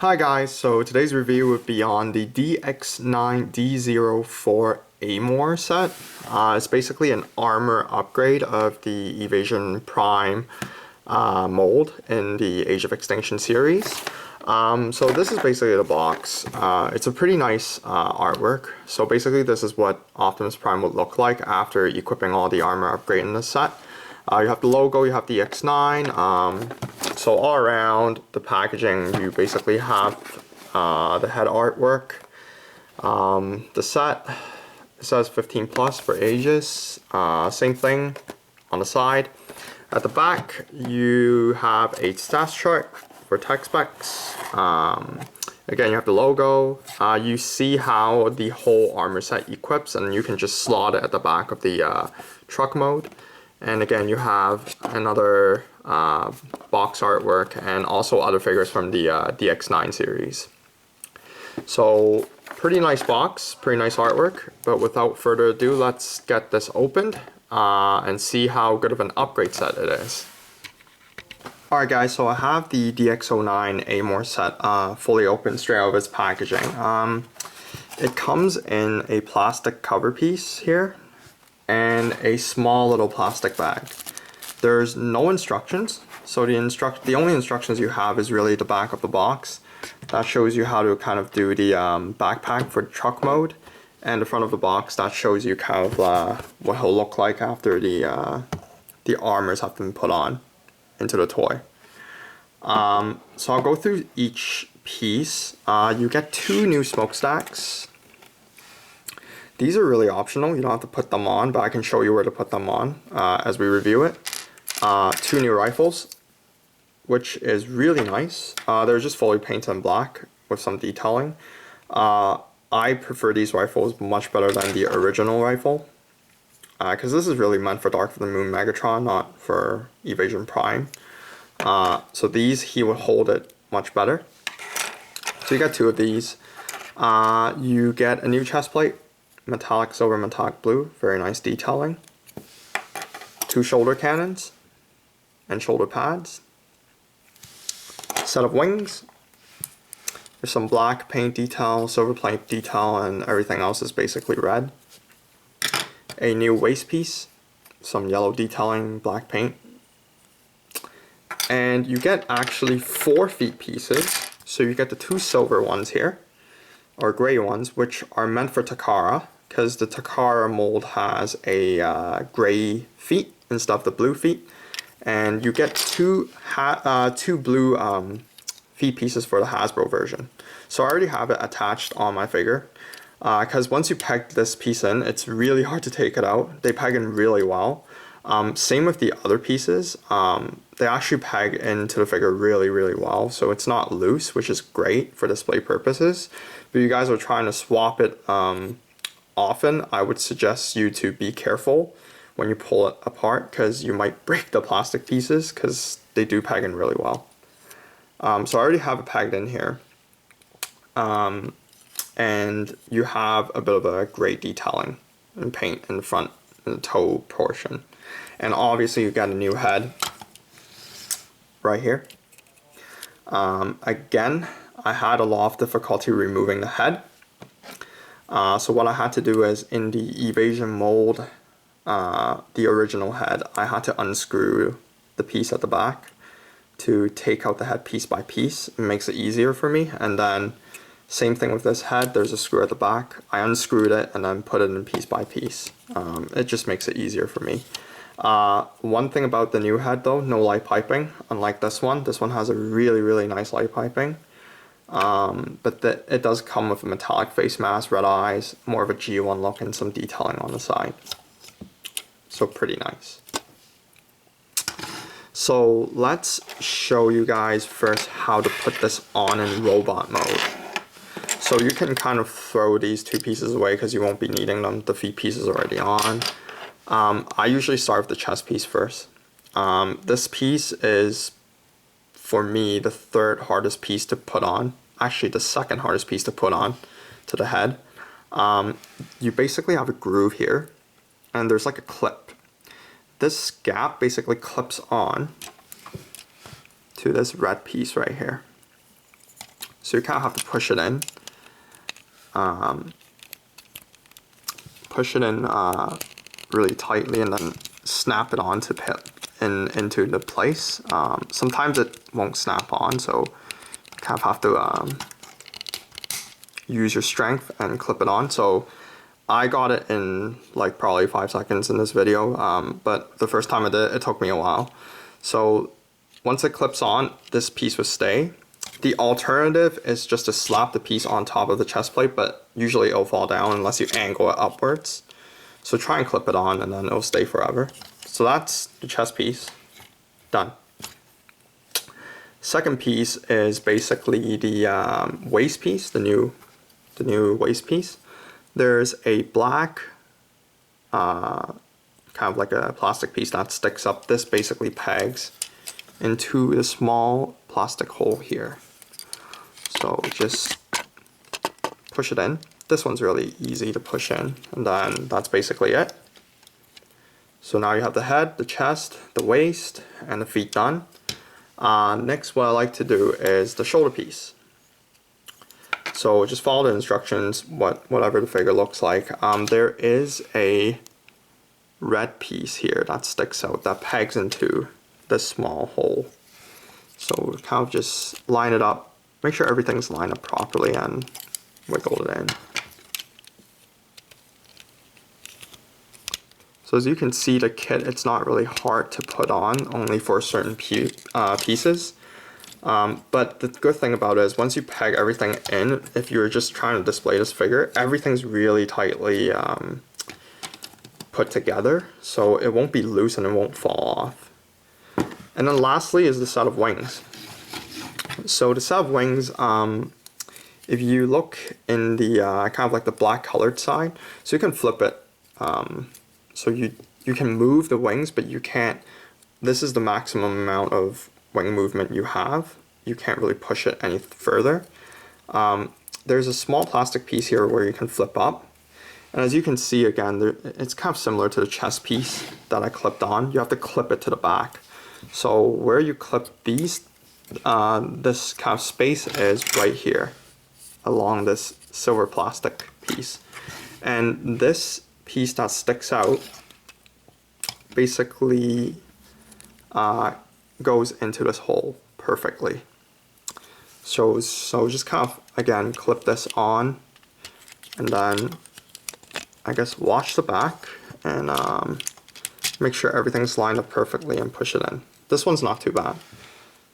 Hi guys, so today's review would be on the DX9 D04 Amor set. It's basically an armor upgrade of the Evasion Prime mold in the Age of Extinction series. So this is basically the box. It's a pretty nice artwork. So basically this is what Optimus Prime would look like after equipping all the armor upgrade in this set. You have the logo, you have the DX9. So all around the packaging, you basically have the head artwork. The set says 15 plus for ages. Same thing on the side. At the back, you have a stats chart for tech specs. Again, you have the logo. You see how the whole armor set equips, and you can just slot it at the back of the truck mode. And again, you have another box artwork and also other figures from the DX9 series. So pretty nice box, pretty nice artwork, but without further ado, let's get this opened and see how good of an upgrade set it is. Alright guys, so I have the DX09 Amor set fully open straight out of its packaging. It comes in a plastic cover piece here and a small little plastic bag. There's no instructions, so the only instructions you have is really the back of the box. That shows you how to kind of do the backpack for truck mode, and the front of the box that shows you kind of what he'll look like after the armors have been put on into the toy. So I'll go through each piece. You get 2 new smokestacks. These are really optional, you don't have to put them on, but I can show you where to put them on as we review it. 2 new rifles, which is really nice. They're just fully painted in black with some detailing. I prefer these rifles much better than the original rifle, because this is really meant for Dark of the Moon Megatron, not for Evasion Prime. So these, he would hold it much better. So you got 2 of these. You get a new chest plate. Metallic silver, metallic blue, very nice detailing. 2 shoulder cannons and shoulder pads. Set of wings. There's some black paint detail, silver paint detail, and everything else is basically red. A new waist piece, some yellow detailing, black paint. And you get actually 4 feet pieces. So you get the 2 silver ones here, or gray ones, which are meant for Takara, because the Takara mold has a gray feet instead of the blue feet, and you get 2 blue feet pieces for the Hasbro version. So I already have it attached on my figure, because once you peg this piece in, it's really hard to take it out. They peg in really well. Same with the other pieces. They actually peg into the figure really well, so it's not loose, which is great for display purposes. If you guys are trying to swap it often, I would suggest you to be careful when you pull it apart, because you might break the plastic pieces, because they do peg in really well. So I already have it pegged in here. And you have a bit of a gray detailing and paint in the front, in the toe portion. And obviously you got a new head right here. Again, I had a lot of difficulty removing the head. So what I had to do is, in the Evasion mold, the original head, I had to unscrew the piece at the back to take out the head piece by piece. It makes it easier for me. And then same thing with this head, there's a screw at the back. I unscrewed it and then put it in piece by piece. It just makes it easier for me. One thing about the new head though, no light piping, unlike this one. This one has a really nice light piping. But it does come with a metallic face mask, red eyes, more of a G1 look, and some detailing on the side. So pretty nice. So let's show you guys first how to put this on in robot mode. So you can kind of throw these 2 pieces away because you won't be needing them. The feet piece is already on. I usually start with the chest piece first. This piece is, for me, the 3rd hardest piece to put on. Actually, the 2nd hardest piece to put on to the head. You basically have a groove here, and there's like a clip. This gap basically clips on to this red piece right here. So you kind of have to push it in. Push it in really tightly and then snap it on to into the place. Sometimes it won't snap on, so you kind of have to use your strength and clip it on. So I got it in like probably 5 seconds in this video, but the first time I did it, it took me a while. So once it clips on, this piece will stay. The alternative is just to slap the piece on top of the chest plate, but usually it'll fall down unless you angle it upwards. So try and clip it on and then it'll stay forever. So that's the chest piece, done. Second piece is basically the waist piece, the new waist piece. There's a black, kind of like a plastic piece that sticks up. This basically pegs into the small plastic hole here. So just push it in. This one's really easy to push in, and then that's basically it. So now you have the head, the chest, the waist, and the feet done. Next, what I like to do is the shoulder piece. So just follow the instructions, whatever the figure looks like. There is a red piece here that sticks out, that pegs into this small hole. So kind of just line it up, make sure everything's lined up properly, and wiggle it in. So as you can see, the kit, it's not really hard to put on, only for certain pieces. But the good thing about it is once you peg everything in, if you're just trying to display this figure, everything's really tightly put together, so it won't be loose and it won't fall off. And then lastly is the set of wings. So the set of wings, if you look in the kind of like the black colored side, so you can flip it. So you can move the wings, but you can't, this is the maximum amount of wing movement you have. You can't really push it any further. There's a small plastic piece here where you can flip up. And as you can see again, it's kind of similar to the chest piece that I clipped on. You have to clip it to the back. So where you clip these, this kind of space is right here along this silver plastic piece. And this piece that sticks out basically goes into this hole perfectly. So just kind of, again, clip this on, and then I guess wash the back and make sure everything's lined up perfectly and push it in. This one's not too bad.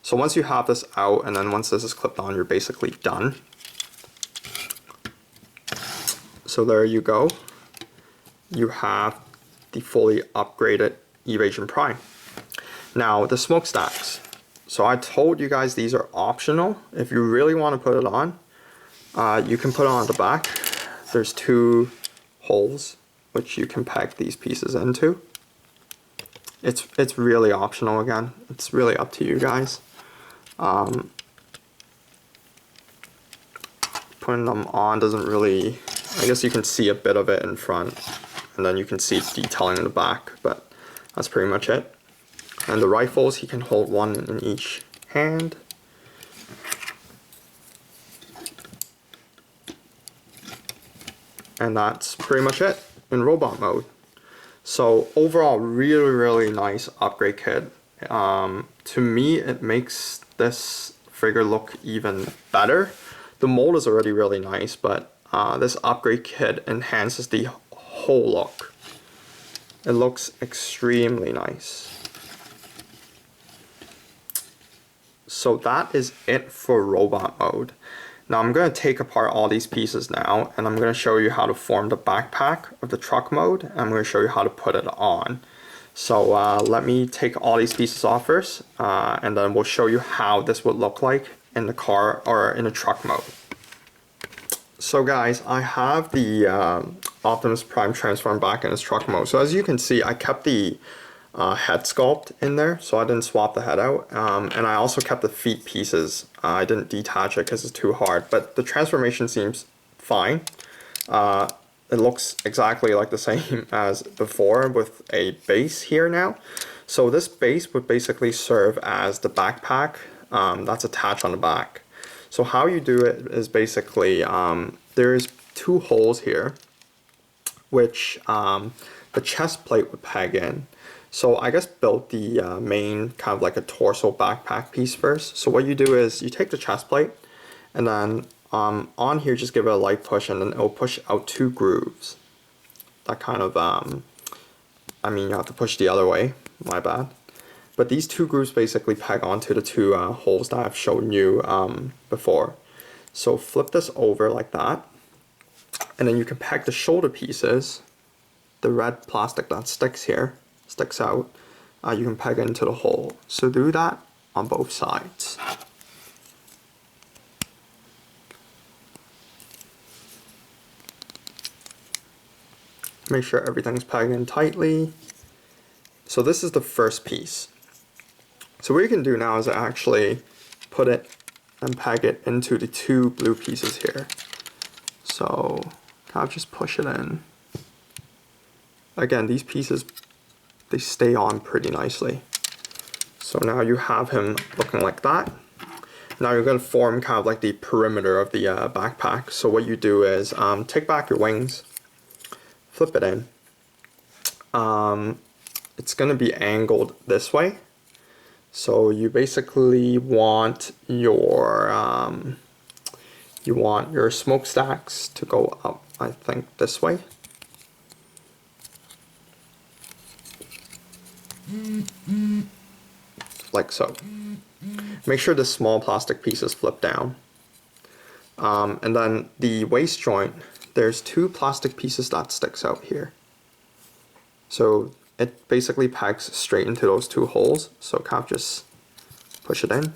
So once you have this out, and then once this is clipped on, you're basically done. So there you go. You have the fully upgraded Evasion Prime. Now the smokestacks. So I told you guys these are optional. If you really want to put it on, you can put it on the back. There's 2 holes which you can peg these pieces into. It's really optional again. It's really up to you guys. Putting them on doesn't really, I guess you can see a bit of it in front, and then you can see detailing in the back, but that's pretty much it. And the rifles, he can hold one in each hand. And that's pretty much it in robot mode. So overall, really nice upgrade kit. To me, it makes this figure look even better. The mold is already really nice, but this upgrade kit enhances the whole look. It looks extremely nice. So that is it for robot mode. Now I'm going to take apart all these pieces now, and I'm going to show you how to form the backpack of the truck mode, and I'm going to show you how to put it on. So let me take all these pieces off first, and then we'll show you how this would look like in the car or in the truck mode. So guys, I have the Optimus Prime transformed back in its truck mode. So as you can see, I kept the head sculpt in there, so I didn't swap the head out, and I also kept the feet pieces. I didn't detach it because it's too hard, but the transformation seems fine. It looks exactly like the same as before with a base here now. So this base would basically serve as the backpack that's attached on the back. So how you do it is basically, there's two holes here, which the chest plate would peg in. So I guess build the main kind of like a torso backpack piece first. So what you do is you take the chest plate, and then on here just give it a light push, and then it'll push out two grooves. That kind of, I mean, you have to push the other way, my bad. But these two grooves basically peg onto the two holes that I've shown you before. So flip this over like that, and then you can peg the shoulder pieces, the red plastic that sticks out, you can peg into the hole. So do that on both sides. Make sure everything's pegged in tightly. So this is the first piece. So what you can do now is actually put it and peg it into the two blue pieces here. So kind of just push it in. Again, these pieces, they stay on pretty nicely. So now you have him looking like that. Now you're going to form kind of like the perimeter of the backpack. So what you do is take back your wings, flip it in. It's going to be angled this way. So you basically want your smokestacks to go up, I think, this way. Like so. Make sure the small plastic pieces flip down. And then the waist joint, there's two plastic pieces that sticks out here. So it basically pegs straight into those two holes. So kind of just push it in.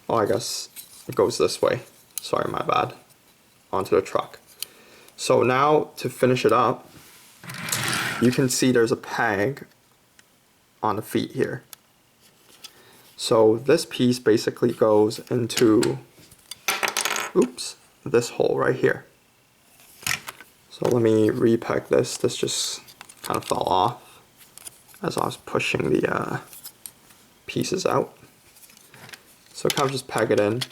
Oh, I guess it goes this way. Sorry, my bad. Onto the truck. So now to finish it up, you can see there's a peg on the feet here. So this piece basically goes into, oops, this hole right here. So let me repeg this. This just kind of fell off as I was pushing the pieces out. So kind of just peg it in.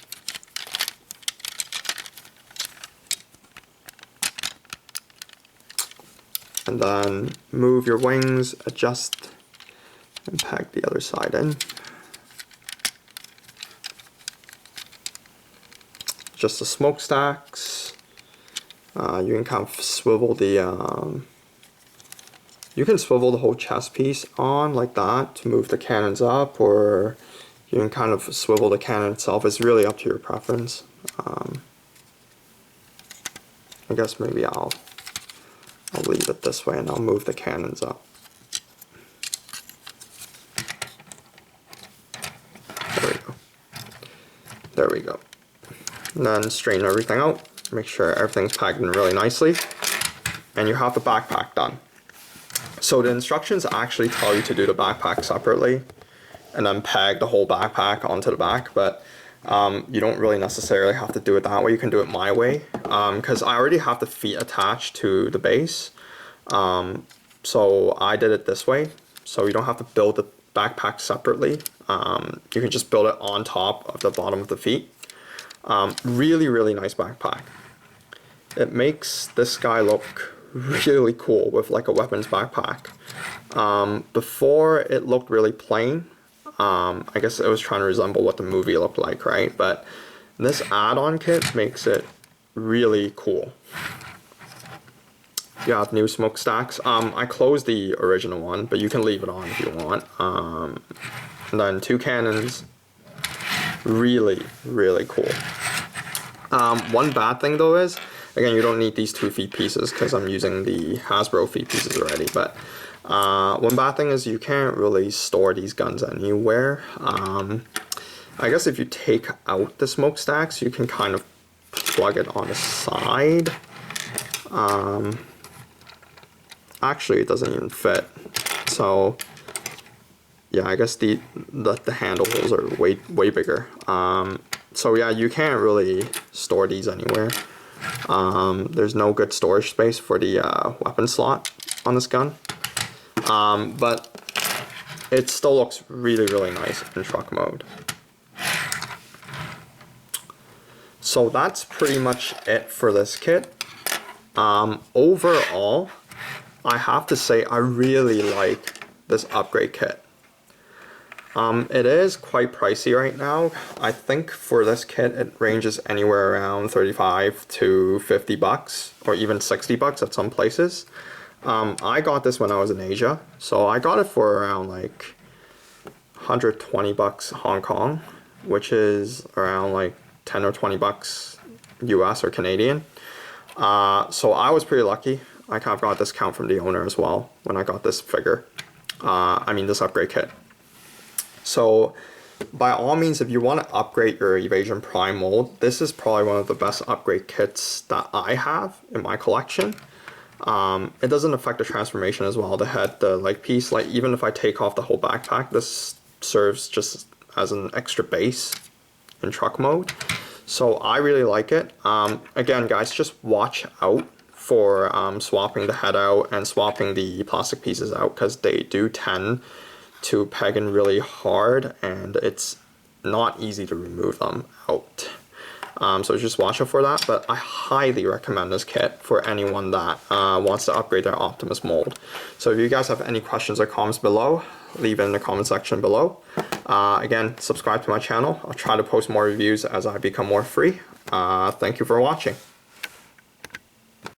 And then move your wings, adjust, and peg the other side in. Just the smokestacks. You can kind of swivel the you can swivel the whole chest piece on like that to move the cannons up, or you can kind of swivel the cannon itself. It's really up to your preference. I guess maybe I'll leave it this way and I'll move the cannons up. There we go. There we go. And then straighten everything out. Make sure everything's packed in really nicely. And you have the backpack done. So the instructions actually tell you to do the backpack separately and then peg the whole backpack onto the back, but you don't really necessarily have to do it that way. You can do it my way, because I already have the feet attached to the base. So I did it this way, so you don't have to build the backpack separately. You can just build it on top of the bottom of the feet. Really, really nice backpack. It makes this guy look really cool with like a weapons backpack. Before it looked really plain. I guess it was trying to resemble what the movie looked like, right? But this add-on kit makes it really cool. You have new smokestacks. I closed the original one, but you can leave it on if you want. And then two cannons. Really, really cool. One bad thing though is, again, you don't need these 2 feet pieces because I'm using the Hasbro feet pieces already, but one bad thing is you can't really store these guns anywhere. I guess if you take out the smokestacks, you can kind of plug it on the side. Actually, it doesn't even fit. So yeah, I guess the handle holes are way bigger. So yeah, you can't really store these anywhere. There's no good storage space for the weapon slot on this gun. But it still looks really, really nice in truck mode. So that's pretty much it for this kit. Overall, I have to say I really like this upgrade kit. It is quite pricey right now. I think for this kit it ranges anywhere around 35 to 50 bucks or even 60 bucks at some places. I got this when I was in Asia, so I got it for around like 120 bucks Hong Kong, which is around like 10 or 20 bucks US or Canadian. So I was pretty lucky. I kind of got a discount from the owner as well when I got this figure. This upgrade kit. So by all means, if you want to upgrade your Evasion Prime mold, this is probably one of the best upgrade kits that I have in my collection. It doesn't affect the transformation as well. The head, the leg piece, like even if I take off the whole backpack, this serves just as an extra base in truck mode. So I really like it. Again, guys, just watch out for swapping the head out and swapping the plastic pieces out, because they do tend to peg in really hard and it's not easy to remove them out. So just watch out for that, but I highly recommend this kit for anyone that wants to upgrade their Optimus mold. So if you guys have any questions or comments below, leave it in the comment section below. Again, subscribe to my channel. I'll try to post more reviews as I become more free. Thank you for watching.